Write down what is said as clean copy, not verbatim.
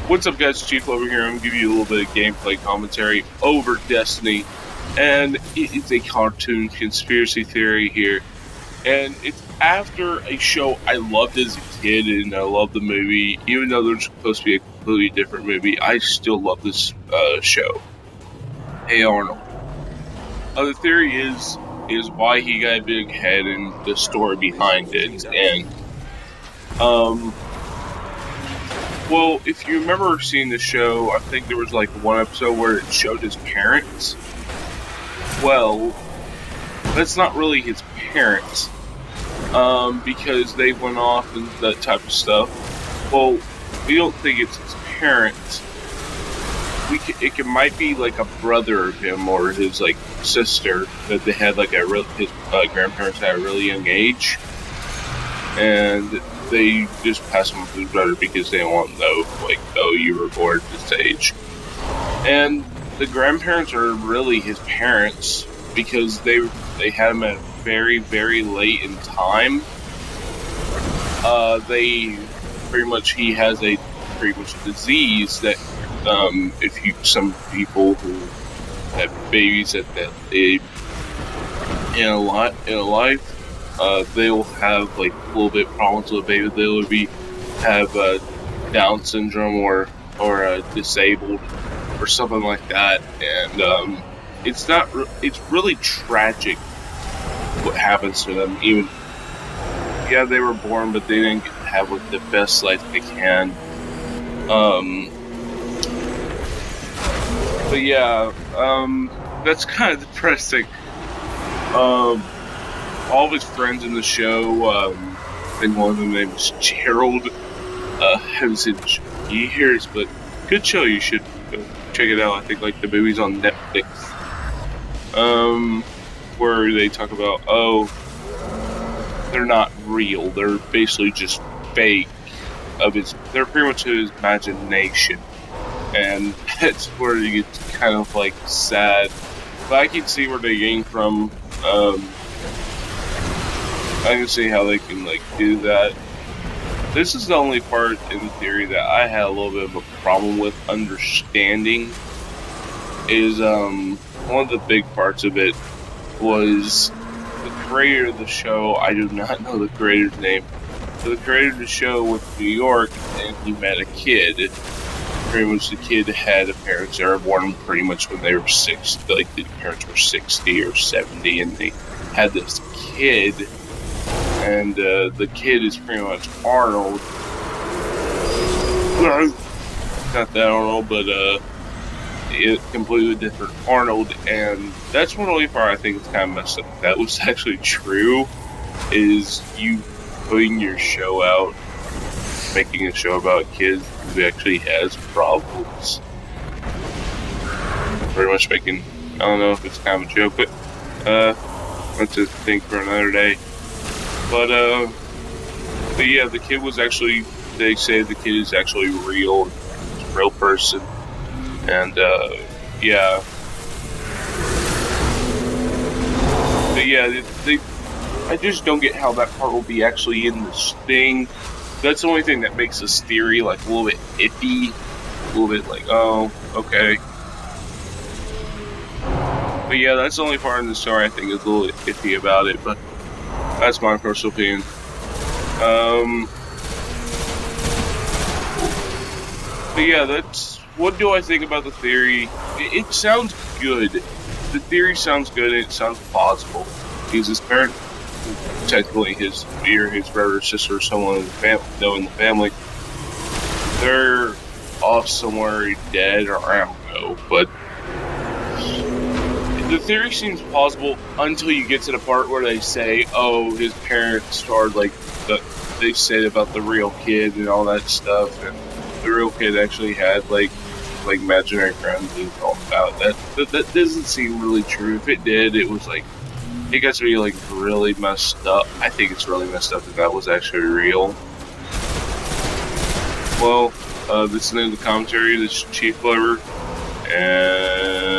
What's up, guys? Chief over here. I'm going to give you a little bit of gameplay commentary over Destiny. And it's a cartoon conspiracy theory here. And it's after a show I loved as a kid, and I love the movie. Even though there's supposed to be a completely different movie, I still love this show. Hey Arnold. The theory is why he got a big head and the story behind it. And well, if you remember seeing the show, I think there was like one episode where it showed his parents. Well, that's not really his parents, because they went off and that type of stuff. Well, we don't think it's his parents. It might be like a brother of him or his like sister that they had like his grandparents at a really young age, and they just passed him to his brother because they want to know, like, oh, you were born at this age. And the grandparents are really his parents because they had him at very, very late in time. He has a pretty much disease that, some people who have babies at that age in a life, they'll have like a little bit problems with baby. They'll have Down syndrome or disabled or something like that, and it's really tragic what happens to them. Even they were born, but they didn't have like the best life they can. But yeah, that's kind of depressing. All of his friends in the show, I think one of them name is Gerald. Haven't seen the show in years, but good show. You should go check it out. I think like the movie's on Netflix. Where they talk about, they're not real. They're basically just fake. They're pretty much his imagination, and that's where it gets kind of like sad. But I can see where they came from. I can see how they can like do that. This is the only part in the theory that I had a little bit of a problem with understanding. Is one of the big parts of it was the creator of the show. I do not know the creator's name. So the creator of the show went to New York and he met a kid. Pretty much the kid had parents that were born pretty much when they were 60, like the parents were 60 or 70, and they had this kid, and the kid is pretty much Arnold. Not that Arnold, but a completely different Arnold, and that's one only part I think is kind of messed up. That was actually true, is you putting your show out, making a show about kids who actually has problems. Pretty much making, I don't know if it's kind of a joke, but that's a thing for another day. But yeah, the kid was actually, they say the kid is actually real. It's a real person. And yeah. But yeah, I just don't get how that part will be actually in this thing. That's the only thing that makes this theory like a little bit iffy. A little bit like, oh, okay. But yeah, that's the only part in the story I think is a little bit iffy about it, but that's my personal opinion. But yeah, what do I think about the theory? It sounds good. The theory sounds good and it sounds plausible. Because his parent, technically his brother or sister or someone in the family, they're off somewhere dead, or I don't know, but the theory seems plausible until you get to the part where they say, oh, his parents are like, they said about the real kid and all that stuff, and the real kid actually had like imaginary friends and all about that. That doesn't seem really true. If it did, it was like, it got to be like really messed up. I think it's really messed up that was actually real. Well, this is the end of the commentary. This is Chief Lover, and